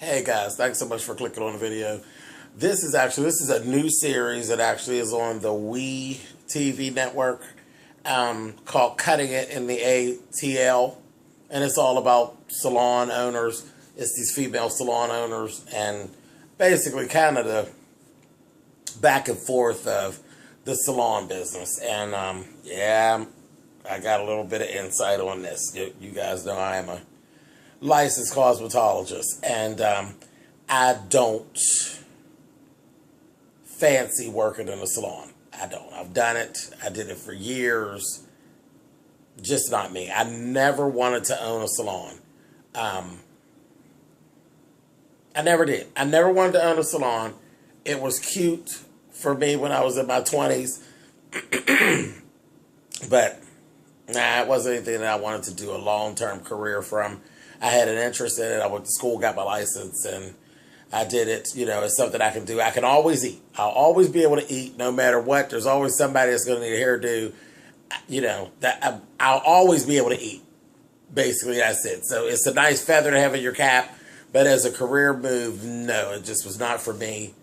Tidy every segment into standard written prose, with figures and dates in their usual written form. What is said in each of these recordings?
Hey guys, thanks so much for clicking on the video. This is a new series that actually is on the We TV network called Cutting It in the ATL. And it's all about salon owners. It's these female salon owners and basically kind of the back and forth of the salon business. And yeah, I got a little bit of insight on this. You guys know I am a licensed cosmetologist, and I don't fancy working in a salon. I don't. I've done it. I did it for years. Just not me. I never wanted to own a salon. I never did. I never wanted to own a salon. It was cute for me when I was in my 20s. But nah, it wasn't anything that I wanted to do a long-term career from. I had an interest in it. I went to school, got my license, and I did it. You know, it's something I can do. I can always eat. I'll always be able to eat no matter what. There's always somebody that's going to need a hairdo. You know, I'll always be able to eat. Basically, that's it. So it's a nice feather to have in your cap. But as a career move, no, it just was not for me.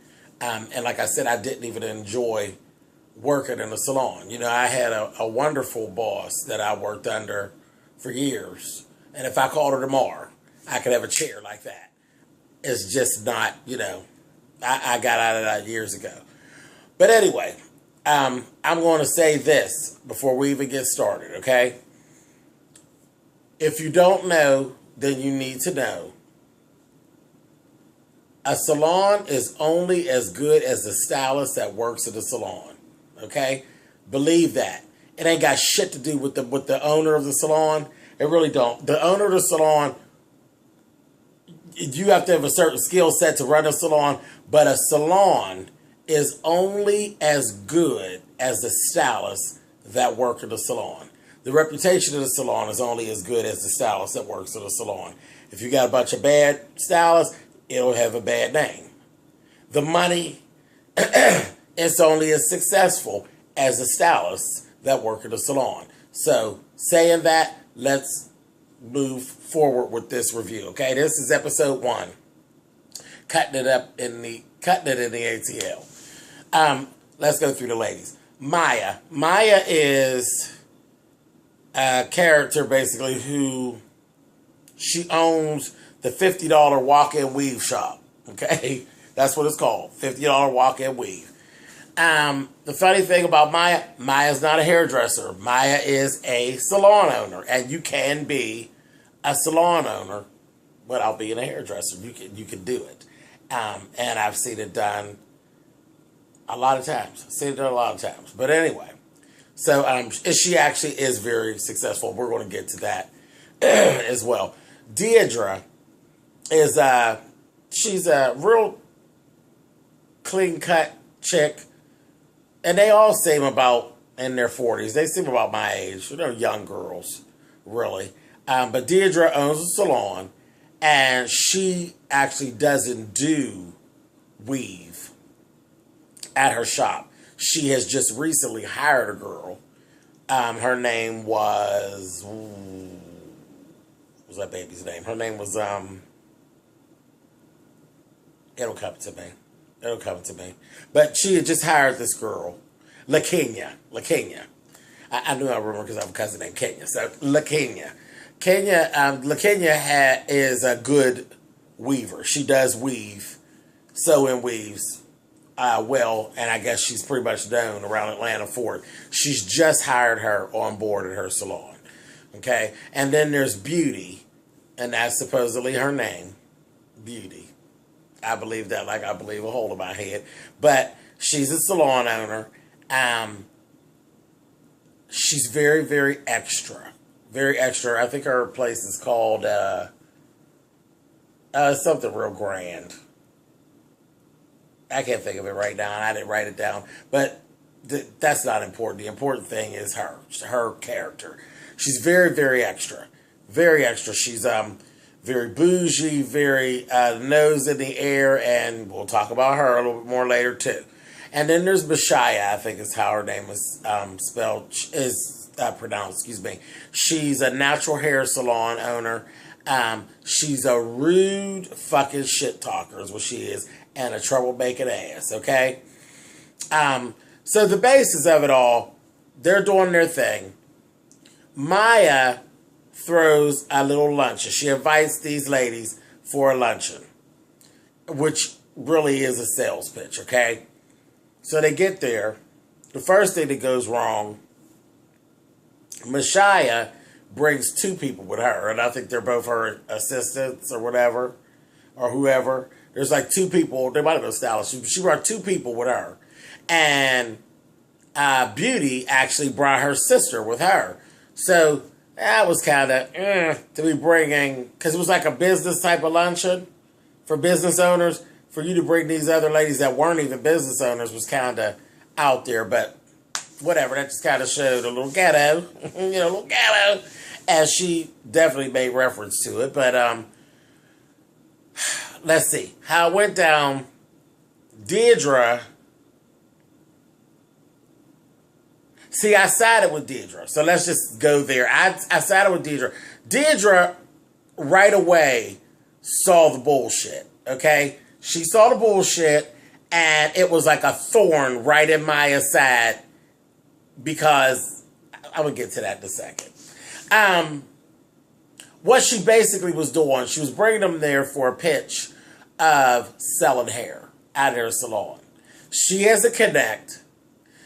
And like I said, I didn't even enjoy working in a salon. You know, I had a wonderful boss that I worked under for years. And if I called her tomorrow, I could have a chair like that. It's just not, you know, I got out of that years ago. But anyway, I'm going to say this before we even get started, okay? If you don't know, then you need to know. A salon is only as good as the stylist that works at the salon, okay? Believe that. It ain't got shit to do with the owner of the salon. It really don't. The owner of the salon, you have to have a certain skill set to run a salon, but a salon is only as good as the stylists that work in the salon. The reputation of the salon is only as good as the stylist that works in the salon. If you got a bunch of bad stylists, it'll have a bad name. The money is only as successful as the stylists that work in the salon. So, saying that, let's move forward with this review. Okay, this is episode 1, cutting it in the ATL. Let's go through the ladies. Maya is a character basically who she owns the $50 walk-in weave shop. Okay, that's what it's called, $50 walk-in weave. The funny thing about Maya's not a hairdresser. Maya is a salon owner, and you can be a salon owner without being a hairdresser. You can do it, and I've seen it done a lot of times. But anyway, so she actually is very successful. We're going to get to that as well. Deidre is she's a real clean cut chick. And they all seem about in their 40s. They seem about my age. They're young girls, really. But Deidre owns a salon, and she actually doesn't do weave at her shop. She has just recently hired a girl. Her name was... what was that baby's name? Her name was... It'll come to me. But she had just hired this girl, LaKenya. I knew I remember because I have a cousin named Kenya. So LaKenya. LaKenya is a good weaver. She does weave, sew and weaves well, and I guess she's pretty much known around Atlanta for it. She's just hired her on board at her salon. Okay? And then there's Beauty, and that's supposedly her name, Beauty. I believe that like I believe a hole in my head. But she's a salon owner. She's very, very extra. Very extra. I think her place is called something real grand. I can't think of it right now. I didn't write it down. But that's not important. The important thing is her character. She's very, very extra. Very extra. She's very bougie, very nose in the air, and we'll talk about her a little bit more later too. And then there's Bashaya, I think is how her name is pronounced. Excuse me. She's a natural hair salon owner. She's a rude fucking shit talker is what she is, and a troublemaking ass, okay? So the basis of it all, they're doing their thing. Maya throws a little luncheon. She invites these ladies for a luncheon, which really is a sales pitch, okay? So they get there. The first thing that goes wrong, Mashaya brings two people with her, and I think they're both her assistants or whatever, or whoever. There's like two people. They might have been stylists. She brought two people with her. And Beauty actually brought her sister with her. So that was kind of to be bringing, because it was like a business type of luncheon for business owners. For you to bring these other ladies that weren't even business owners was kind of out there. But whatever, that just kind of showed a little ghetto, a little ghetto, as she definitely made reference to it. But let's see how it went down. Deirdre. See, I sided with Deirdre. So let's just go there. I sided with Deirdre. Deirdre right away saw the bullshit, okay? She saw the bullshit, and it was like a thorn right in Maya's side, because I'm going to get to that in a second. What she basically was doing, she was bringing them there for a pitch of selling hair out of their salon. She has a connect.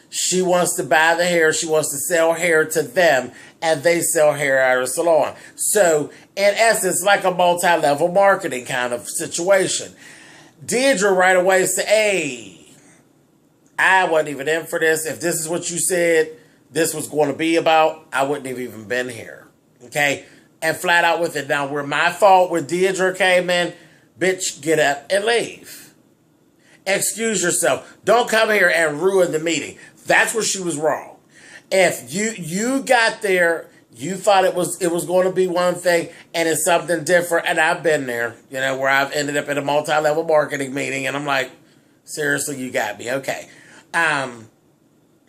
She wants to buy the hair. She wants to sell hair to them, and they sell hair out of the salon. So, in essence, like a multi-level marketing kind of situation. Deirdre right away said, hey, I wasn't even in for this. If this is what you said this was going to be about, I wouldn't have even been here. Okay? And flat out with it. Now, where my fault with Deirdre came in, bitch, get up and leave. Excuse yourself. Don't come here and ruin the meeting. That's where she was wrong. If you got there, you thought it was going to be one thing, and it's something different. And I've been there, where I've ended up in a multi-level marketing meeting, and I'm like, seriously, you got me. Okay.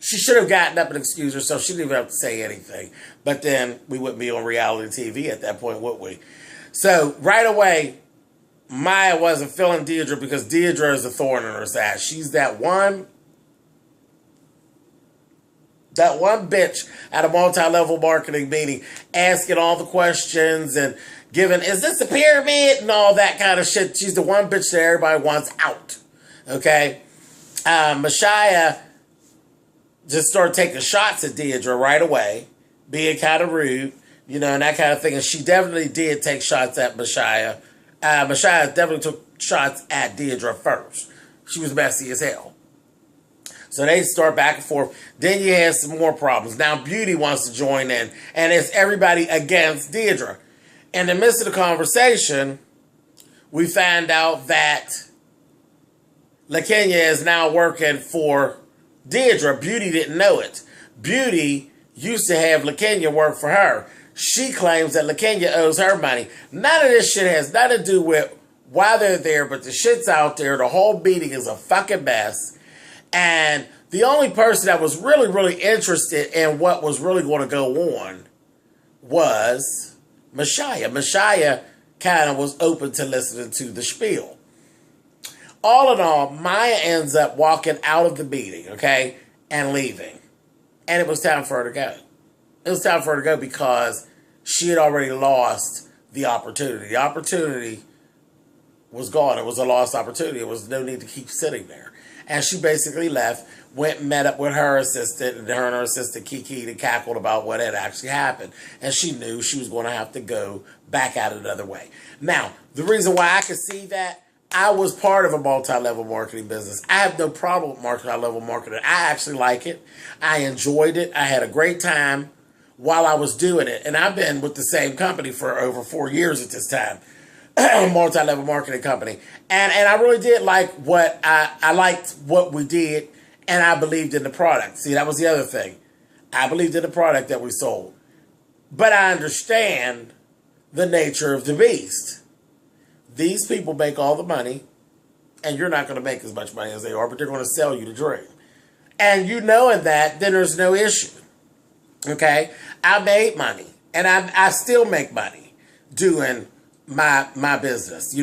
She should have gotten up and excused herself. She didn't even have to say anything. But then we wouldn't be on reality TV at that point, would we? So right away, Maya wasn't feeling Deirdre, because Deirdre is a thorn in her side. She's that one bitch at a multi-level marketing meeting, asking all the questions and giving, is this a pyramid, and all that kind of shit. She's the one bitch that everybody wants out. Okay? Mashaya just started taking shots at Deirdre right away, being kind of rude, and that kind of thing. And she definitely did take shots at Mashaya. Mashaya definitely took shots at Deirdre first. She was messy as hell. So they start back and forth. Then you have some more problems. Now Beauty wants to join in, and it's everybody against Deirdre. In the midst of the conversation, we find out that LaKenya is now working for Deirdre. Beauty didn't know it. Beauty used to have LaKenya work for her. She claims that LaKenya owes her money. None of this shit has nothing to do with why they're there, but the shit's out there. The whole meeting is a fucking mess. And the only person that was really, really interested in what was really going to go on was Mashaya. Mashaya kind of was open to listening to the spiel. All in all, Maya ends up walking out of the meeting, okay, and leaving. And it was time for her to go. It was time for her to go because she had already lost the opportunity. The opportunity was gone. It was a lost opportunity. There was no need to keep sitting there. And she basically left, went and met up with her assistant, and her assistant kikied and cackled about what had actually happened. And she knew she was going to have to go back out another way. Now, the reason why I could see that, I was part of a multi-level marketing business. I have no problem with multi-level marketing. I actually like it. I enjoyed it. I had a great time while I was doing it. And I've been with the same company for over 4 years at this time. Multi-level marketing company. And I really did like what I liked what we did, and I believed in the product. See, that was the other thing. I believed in the product that we sold. But I understand the nature of the beast. These people make all the money, and you're not going to make as much money as they are, but they're going to sell you the dream. And you knowing that, then there's no issue. Okay? I made money, and I still make money doing my business,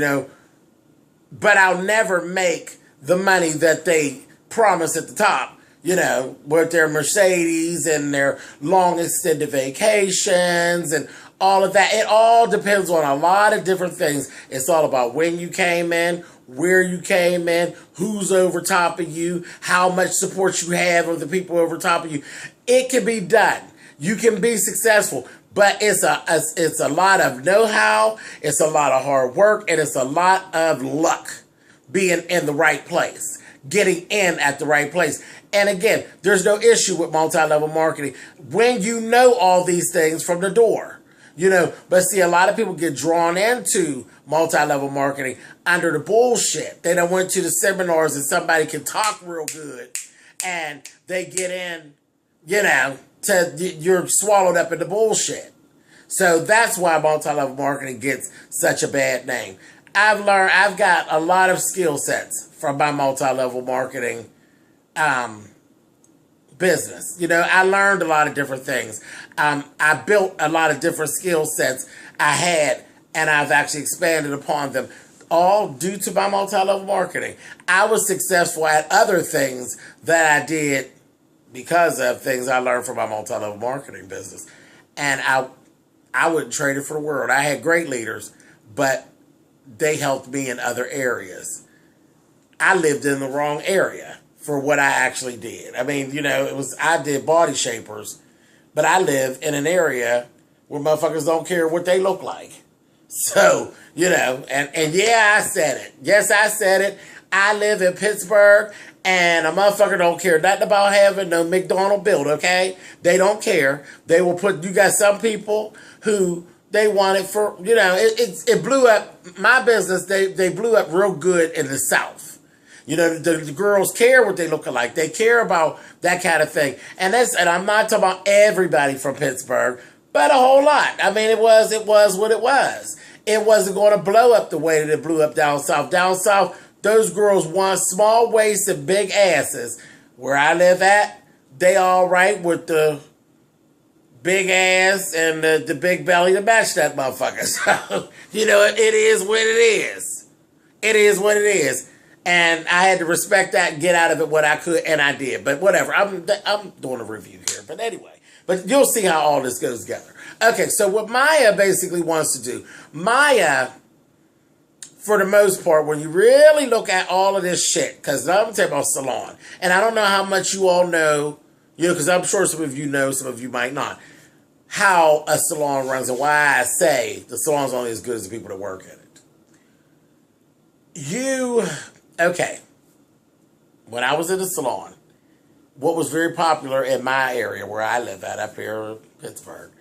but I'll never make the money that they promise at the top, with their Mercedes and their long extended vacations and all of that. It all depends on a lot of different things. It's all about when you came in, where you came in, who's over top of you, how much support you have of the people over top of you. It can be done. You can be successful, but it's a lot of know-how, it's a lot of hard work, and it's a lot of luck being in the right place, getting in at the right place. And again, there's no issue with multi-level marketing when you know all these things from the door, But see, a lot of people get drawn into multi-level marketing under the bullshit. They done went to the seminars and somebody can talk real good, and they get in, you're swallowed up in the bullshit. So that's why multi-level marketing gets such a bad name. I've got a lot of skill sets from my multi-level marketing business. I learned a lot of different things. I built a lot of different skill sets I had, and I've actually expanded upon them, all due to my multi-level marketing. I was successful at other things that I did because of things I learned from my multi-level marketing business. And I wouldn't trade it for the world. I had great leaders, but they helped me in other areas. I lived in the wrong area for what I actually did. I mean, I did body shapers, but I live in an area where motherfuckers don't care what they look like. So, and yeah, I said it. Yes, I said it. I live in Pittsburgh, and a motherfucker don't care nothing about having no McDonald build, okay? They don't care. They will you got some people who they want it for, it blew up, my business, they blew up real good in the South. The girls care what they look like. They care about that kind of thing. And I'm not talking about everybody from Pittsburgh, but a whole lot. I mean, it was what it was. It wasn't going to blow up the way that it blew up down south. Down south, those girls want small waists and big asses. Where I live at, they all right with the big ass and the big belly to match that motherfucker. So, it is what it is. It is what it is. And I had to respect that and get out of it what I could, and I did. But whatever, I'm doing a review here. But anyway, but you'll see how all this goes together. Okay, so what Maya basically wants to do, Maya, for the most part, when you really look at all of this shit, because I'm going to tell you about Salon, and I don't know how much you all know, because I'm sure some of you know, some of you might not, how a salon runs and why I say the salon's only as good as the people that work in it. Okay, when I was in the salon, what was very popular in my area where I live at up here in Pittsburgh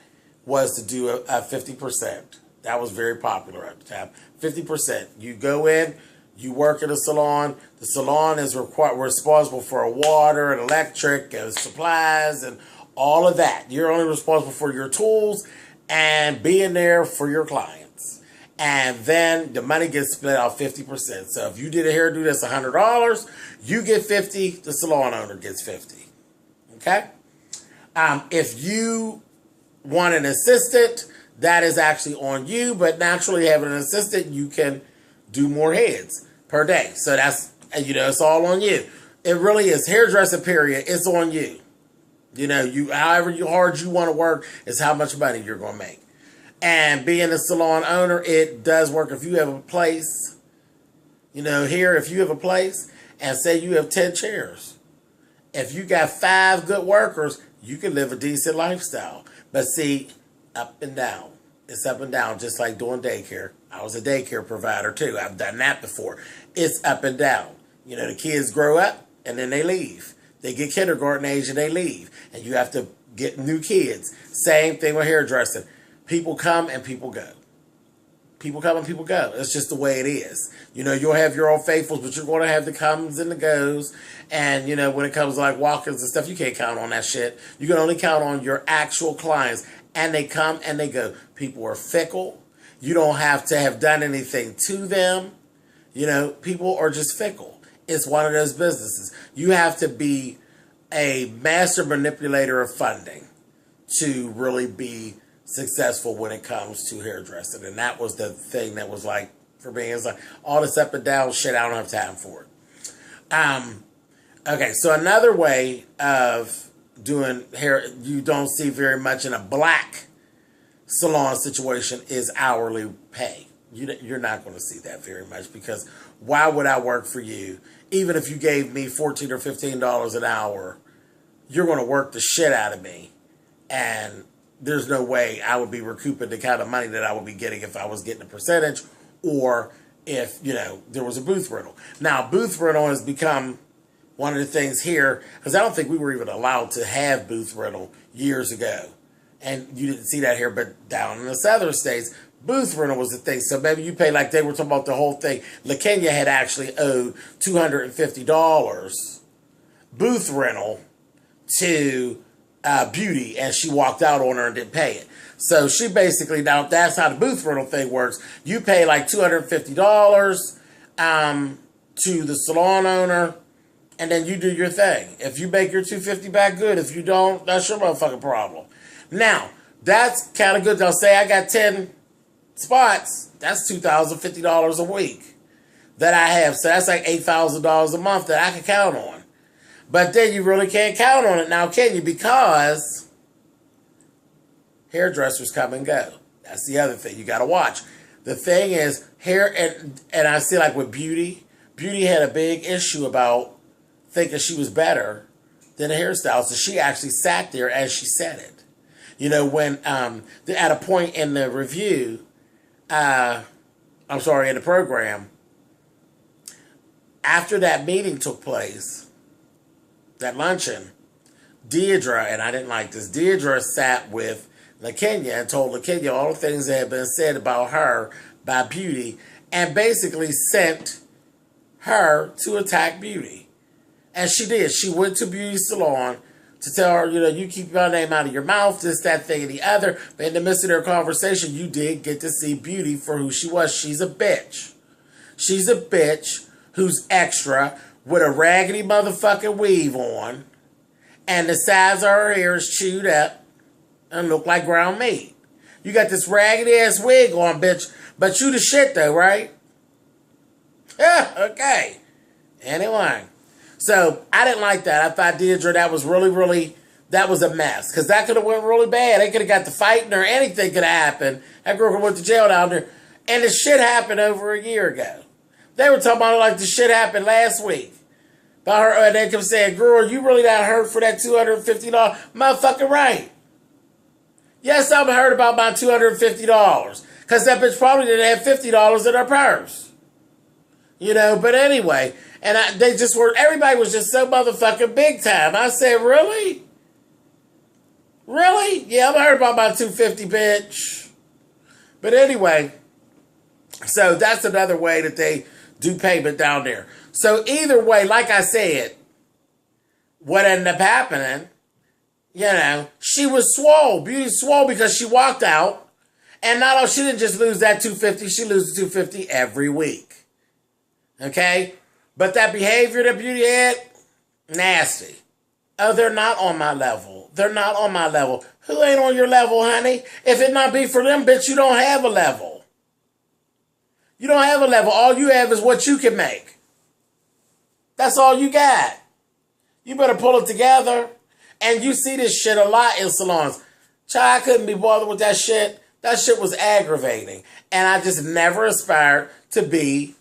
was to do a 50%. That was very popular at the time. 50%. You go in, you work in a salon. The salon is responsible for water and electric and supplies and all of that. You're only responsible for your tools and being there for your clients. And then the money gets split out 50%. So if you did a hairdo that's $100, you get 50, the salon owner gets 50. Okay? If you want an assistant, that is actually on you, but naturally having an assistant, you can do more heads per day. So that's, it's all on you. It really is. Hairdressing, period, it's on you. However hard you want to work is how much money you're going to make. And being a salon owner, it does work. If you have a place, here, if you have a place and say you have 10 chairs, if you got 5 good workers, you can live a decent lifestyle. But see, up and down. It's up and down, just like doing daycare. I was a daycare provider too. I've done that before. It's up and down. The kids grow up and then they leave. They get kindergarten age and they leave. And you have to get new kids. Same thing with hairdressing. People come and people go. People come and people go. It's just the way it is. You'll have your own faithfuls, but you're going to have the comes and the goes. And, when it comes to like walk-ins and stuff, you can't count on that shit. You can only count on your actual clients. And they come and they go. People are fickle. You don't have to have done anything to them. People are just fickle. It's one of those businesses. You have to be a master manipulator of funding to really be successful when it comes to hairdressing. And that was the thing that was like, for me, it's like all this up and down shit, I don't have time for it. Okay, so another way of doing hair you don't see very much in a black salon situation is hourly pay. You're not going to see that very much, because why would I work for you? Even if you gave me $14 or $15 an hour, you're going to work the shit out of me. And there's no way I would be recouping the kind of money that I would be getting if I was getting a percentage, or if, there was a booth rental. Now, booth rental has become one of the things here, because I don't think we were even allowed to have booth rental years ago. And you didn't see that here, but down in the southern states, booth rental was the thing. So maybe you pay, like they were talking about the whole thing. LaKenya had actually owed $250 booth rental to Beauty, and she walked out on her and didn't pay it. So she basically, now that's how the booth rental thing works. You pay like $250 to the salon owner, and then you do your thing. If you make your $250 back, good. If you don't, that's your motherfucking problem. Now, that's kind of good. They'll say I got 10 spots. That's $2,050 a week that I have. So that's like $8,000 a month that I can count on. But then you really can't count on it now, can you? Because hairdressers come and go. That's the other thing you got to watch. The thing is, hair, and I see like with Beauty had a big issue about thinking she was better than a hairstylist. So she actually sat there as she said it. When at a point in the review, in the program, after that meeting took place, that luncheon, Deidre, and I didn't like this, Deidre sat with LaKenya and told LaKenya all the things that had been said about her by Beauty, and basically sent her to attack Beauty. And she did. She went to Beauty's salon to tell her, you keep your name out of your mouth, this, that, thing, and the other. But in the midst of their conversation, you did get to see Beauty for who she was. She's a bitch. She's a bitch who's extra, with a raggedy motherfucking weave on, and the sides of her hair is chewed up and look like ground meat. You got this raggedy ass wig on, bitch, but you the shit though, right? Yeah, okay. Anyway, so I didn't like that. I thought Deidre, that was really, that was a mess, because that could have went really bad. They could have got to fighting, or anything could have happened. That girl could have went to jail down there, and this shit happened over a year ago. They were talking about it like the shit happened last week. About her, and they kept saying, girl, you really not hurt for that $250? Motherfucking right. Yes, I'm hurt about my $250. Because that bitch probably didn't have $50 in her purse. But anyway, and everybody was just so motherfucking big time. I said, really? Really? Yeah, I'm hurt about my $250, bitch. But anyway, so that's another way that they do payment down there. So either way, like I said, what ended up happening, she was swole. Beauty swole because she walked out. And not only, she didn't just lose that $250, she loses $250 every week. Okay? But that behavior that Beauty had, nasty. Oh, they're not on my level. They're not on my level. Who ain't on your level, honey? If it not be for them, bitch, you don't have a level. You don't have a level. All you have is what you can make. That's all you got. You better pull it together. And you see this shit a lot in salons. Child, I couldn't be bothered with that shit. That shit was aggravating. And I just never aspired to be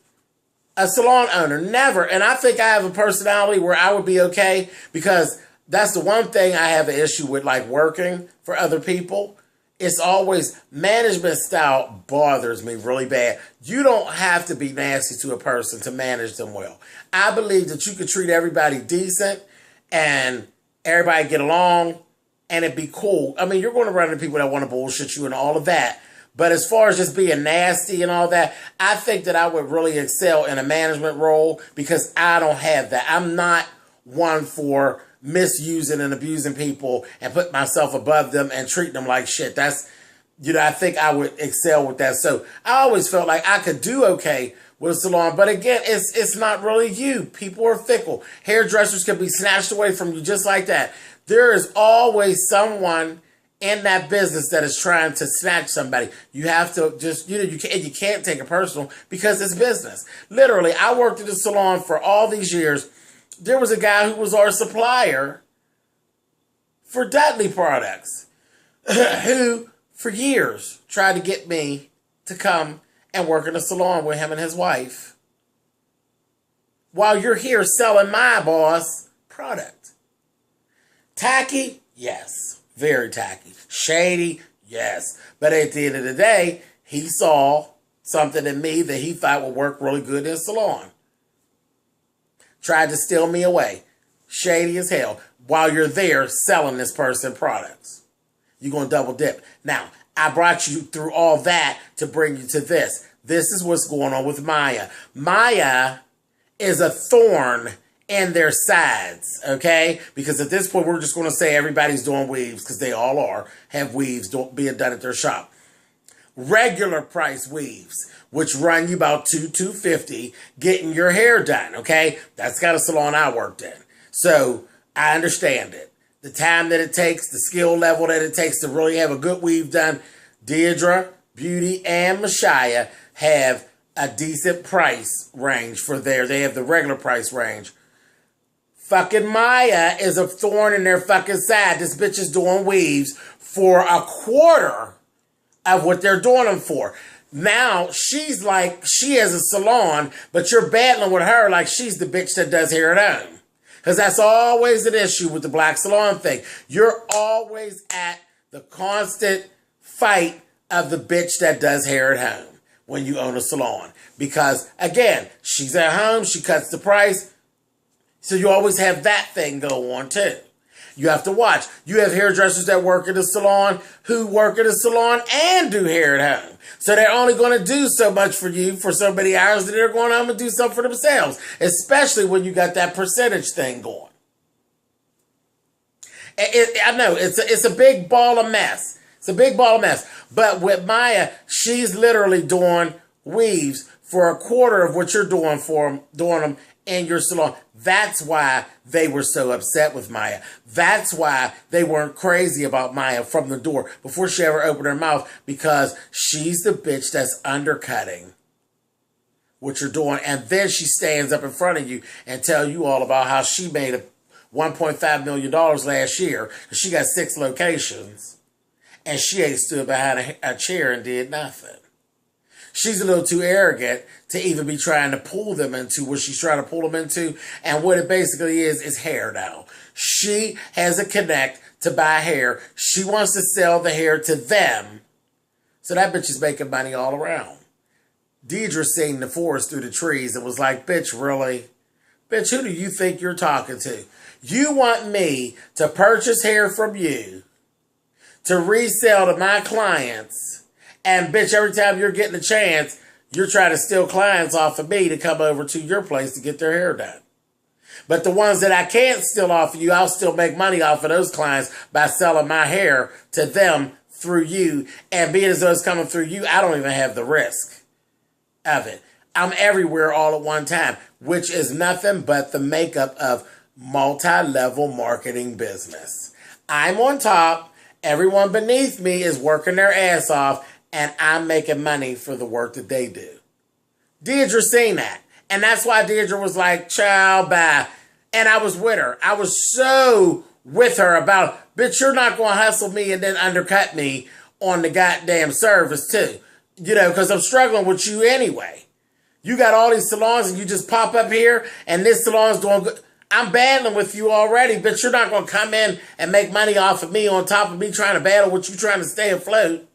a salon owner. Never. And I think I have a personality where I would be okay, because that's the one thing I have an issue with, like working for other people. It's always, management style bothers me really bad. You don't have to be nasty to a person to manage them well. I believe that you could treat everybody decent and everybody get along and it'd be cool. I mean, you're going to run into people that want to bullshit you and all of that. But as far as just being nasty and all that, I think that I would really excel in a management role, because I don't have that. I'm not one for misusing and abusing people and put myself above them and treating them like shit. That's, I think I would excel with that. So I always felt like I could do okay with a salon. But again, it's not really you. People are fickle. Hairdressers can be snatched away from you just like that. There is always someone in that business that is trying to snatch somebody. You have to just, you can't take it personal because it's business. Literally, I worked at a salon for all these years. There was a guy who was our supplier for Dudley products who, for years, tried to get me to come and work in a salon with him and his wife while you're here selling my boss product. Tacky? Yes. Very tacky. Shady? Yes. But at the end of the day, he saw something in me that he thought would work really good in a salon. Tried to steal me away. Shady as hell. While you're there selling this person products. You're going to double dip. Now, I brought you through all that to bring you to this. This is what's going on with Maya. Maya is a thorn in their sides, okay? Because at this point, we're just going to say everybody's doing weaves, because they all have weaves being done at their shop. Regular price weaves, which run you about $250 getting your hair done, okay? That's got a salon I worked in. So I understand it. The time that it takes, the skill level that it takes to really have a good weave done. Deidre, Beauty, and Mashaya have a decent price range for they have the regular price range. Fucking Maya is a thorn in their fucking side. This bitch is doing weaves for a quarter of what they're doing them for. Now, she's like, she has a salon, but you're battling with her like she's the bitch that does hair at home. Because that's always an issue with the black salon thing. You're always at the constant fight of the bitch that does hair at home when you own a salon. Because, again, she's at home, she cuts the price, so you always have that thing go on too. You have to watch. You have hairdressers that work at a salon who work at a salon and do hair at home. So they're only going to do so much for you for so many hours that they're going home and do something for themselves. Especially when you got that percentage thing going. I know, it's a big ball of mess. It's a big ball of mess. But with Maya, she's literally doing weaves for a quarter of what you're doing doing them in your salon. That's why they were so upset with Maya. That's why they weren't crazy about Maya from the door before she ever opened her mouth, because she's the bitch that's undercutting what you're doing. And then she stands up in front of you and tell you all about how she made $1.5 million last year. She got 6 locations and she ain't stood behind a chair and did nothing. She's a little too arrogant to even be trying to pull them into what she's trying to pull them into. And what it basically is hair now. She has a connect to buy hair. She wants to sell the hair to them. So that bitch is making money all around. Deidre seen the forest through the trees and was like, bitch, really? Bitch, who do you think you're talking to? You want me to purchase hair from you to resell to my clients, and bitch, every time you're getting a chance, you're trying to steal clients off of me to come over to your place to get their hair done. But the ones that I can't steal off of you, I'll still make money off of those clients by selling my hair to them through you. And being as though it's coming through you, I don't even have the risk of it. I'm everywhere all at one time, which is nothing but the makeup of multi-level marketing business. I'm on top. Everyone beneath me is working their ass off, and I'm making money for the work that they do. Deidre seen that. And that's why Deidre was like, ciao, bye. And I was with her. I was so with her about, bitch, you're not going to hustle me and then undercut me on the goddamn service too. You know, because I'm struggling with you anyway. You got all these salons and you just pop up here and this salon's doing good. I'm battling with you already, bitch. You're not going to come in and make money off of me on top of me trying to battle with you trying to stay afloat.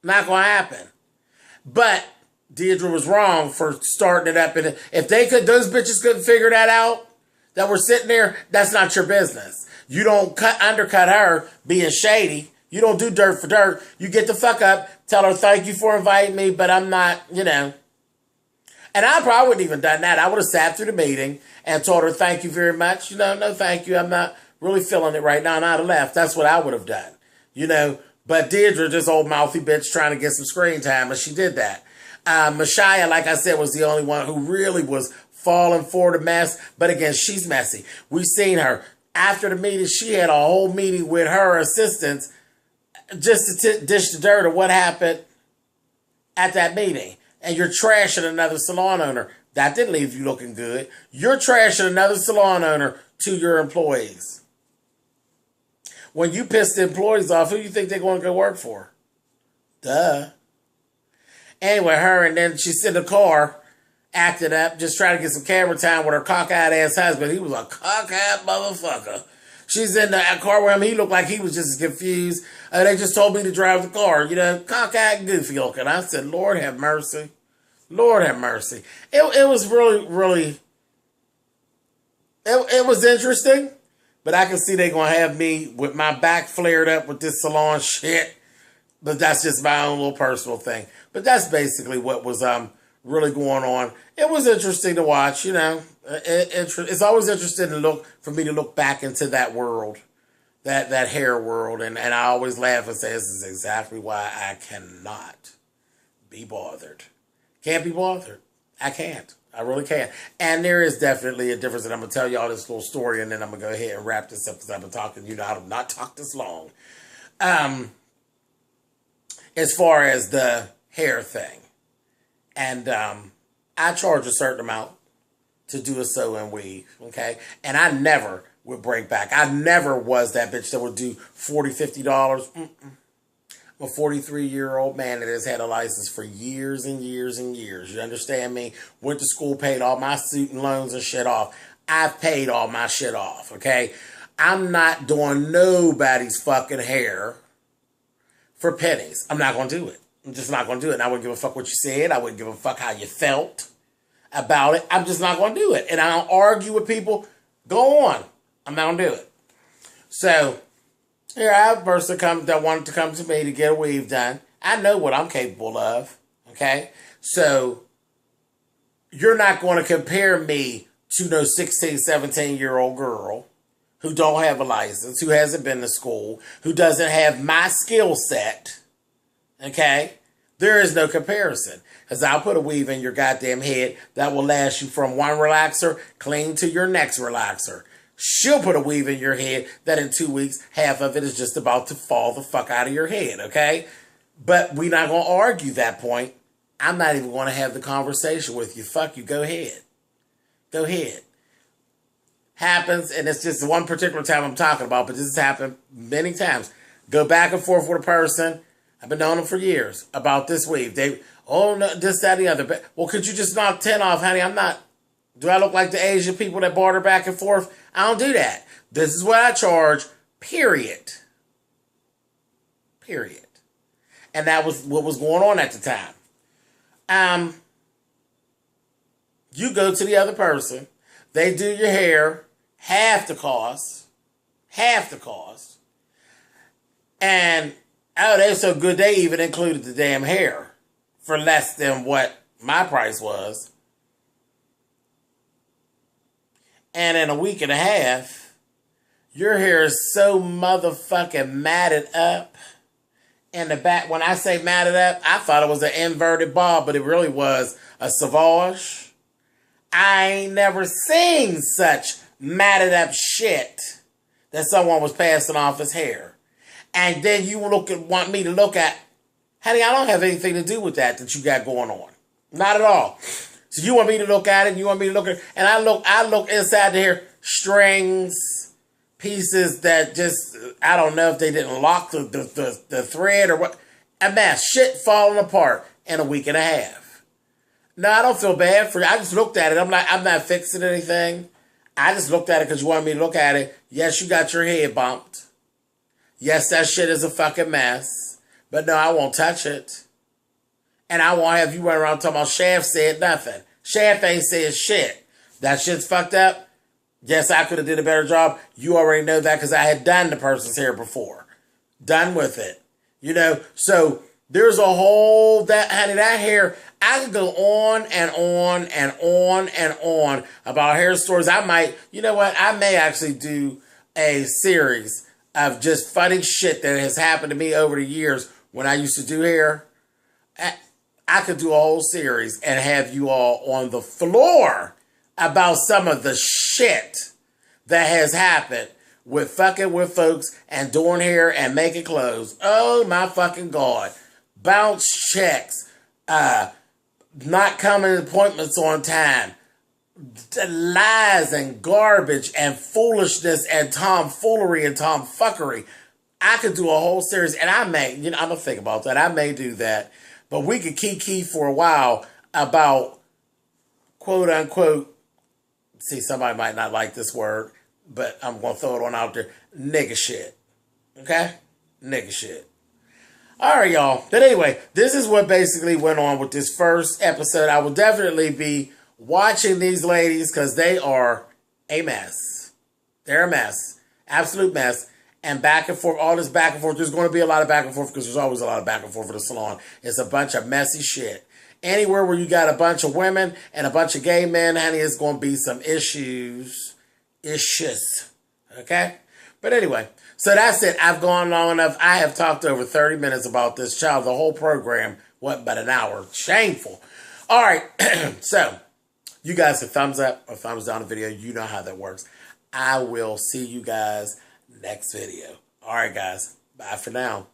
Not going to happen. But Deidre was wrong for starting it up. And if those bitches couldn't figure that out, that were sitting there, that's not your business. You don't undercut her being shady. You don't do dirt for dirt. You get the fuck up, tell her thank you for inviting me, but I'm not, you know. And I probably wouldn't even done that. I would have sat through the meeting and told her thank you very much. You know, no thank you. I'm not really feeling it right now. And I'd have left. That's what I would have done. You know. But Deidre, just old mouthy bitch trying to get some screen time, and she did that. Mashaya, like I said, was the only one who really was falling for the mess. But again, she's messy. We've seen her After the meeting, she had a whole meeting with her assistants just to dish the dirt of what happened at that meeting. And you're trashing another salon owner. That didn't leave you looking good. You're trashing another salon owner to your employees. When you piss the employees off, who do you think they're going to go work for? Duh. Anyway, her, and then she's in the car, acting up, just trying to get some camera time with her cockeyed ass husband. He was a cockeyed motherfucker. She's in the car with him. He looked like he was just as confused. They just told me to drive the car. You know, cockeyed, goofy looking. I said, Lord have mercy. Lord have mercy. It was really, really, it was interesting. But I can see they're going to have me with my back flared up with this salon shit. But that's just my own little personal thing. But that's basically what was really going on. It was interesting to watch, you know. It's always interesting for me to look back into that world, that hair world. And I always laugh and say, this is exactly why I cannot be bothered. Can't be bothered. I can't. I really can't. And there is definitely a difference. And I'm going to tell y'all this little story, and then I'm going to go ahead and wrap this up because I've been talking. You know, I have not talked this long. As far as the hair thing. And I charge a certain amount to do a sew and weave, okay? And I never would break back. I never was that bitch that would do $40, $50. I'm a 43-year-old man that has had a license for years and years and years. You understand me? Went to school, paid all my student loans and shit off. I've paid all my shit off, okay? I'm not doing nobody's fucking hair for pennies. I'm not going to do it. I'm just not going to do it. And I wouldn't give a fuck what you said. I wouldn't give a fuck how you felt about it. I'm just not going to do it. And I don't argue with people. Go on. I'm not going to do it. So, here I have a person that wanted to come to me to get a weave done. I know what I'm capable of. Okay? So, you're not going to compare me to no 16, 17-year-old girl who don't have a license, who hasn't been to school, who doesn't have my skill set. Okay? There is no comparison. Because I'll put a weave in your goddamn head that will last you from one relaxer clean to your next relaxer. She'll put a weave in your head that in 2 weeks, half of it is just about to fall the fuck out of your head, okay? But we're not going to argue that point. I'm not even going to have the conversation with you. Fuck you. Go ahead. Go ahead. Happens, and it's just one particular time I'm talking about, but this has happened many times. Go back and forth with a person. I've been knowing them for years about this weave. No, this, that, and the other. Well, could you just knock 10 off, honey? I'm not. Do I look like the Asian people that barter back and forth? I don't do that. This is what I charge, period. Period. And that was what was going on at the time. You go to the other person. They do your hair, half the cost. And, oh, they're so good, they even included the damn hair for less than what my price was. And in a week and a half, your hair is so motherfucking matted up in the back. When I say matted up, I thought it was an inverted bob, but it really was a sauvage. I ain't never seen such matted up shit that someone was passing off his hair. And then you want me to look at, honey, I don't have anything to do with that you got going on. Not at all. So you want me to look at it, you want me to look at it, and I look inside the hair, strings, pieces that just, I don't know if they didn't lock the thread or what. A mess, shit falling apart in a week and a half. No, I don't feel bad for you. I just looked at it. I'm not fixing anything. I just looked at it because you wanted me to look at it. Yes, you got your head bumped. Yes, that shit is a fucking mess. But no, I won't touch it. And I won't have you run around talking about Shaft said nothing. Shaft ain't said shit. That shit's fucked up. Yes, I could have did a better job. You already know that because I had done the person's hair before. Done with it. You know, so there's a whole, that hair, I could go on and on and on and on about hair stories. I might, you know what, I may actually do a series of just funny shit that has happened to me over the years when I used to do hair. I could do a whole series and have you all on the floor about some of the shit that has happened with fucking with folks and doing hair and making clothes. Oh my fucking God. Bounce checks. Not coming to appointments on time. Lies and garbage and foolishness and tomfoolery and tomfuckery. I could do a whole series, and I may, I'm going to think about that. I may do that. But we could kiki for a while about, quote unquote, see, somebody might not like this word, but I'm going to throw it on out there, nigga shit. Okay? Nigga shit. All right, y'all. But anyway, this is what basically went on with this first episode. I will definitely be watching these ladies because they are a mess. They're a mess. Absolute mess. And back and forth, all this back and forth. There's going to be a lot of back and forth because there's always a lot of back and forth for the salon. It's a bunch of messy shit. Anywhere where you got a bunch of women and a bunch of gay men, honey, it's going to be some issues. Okay? But anyway, so that's it. I've gone long enough. I have talked over 30 minutes about this child. The whole program wasn't but an hour. Shameful. All right. So, you guys a thumbs up or thumbs down the video. You know how that works. I will see you guys next video. All right, guys. Bye for now.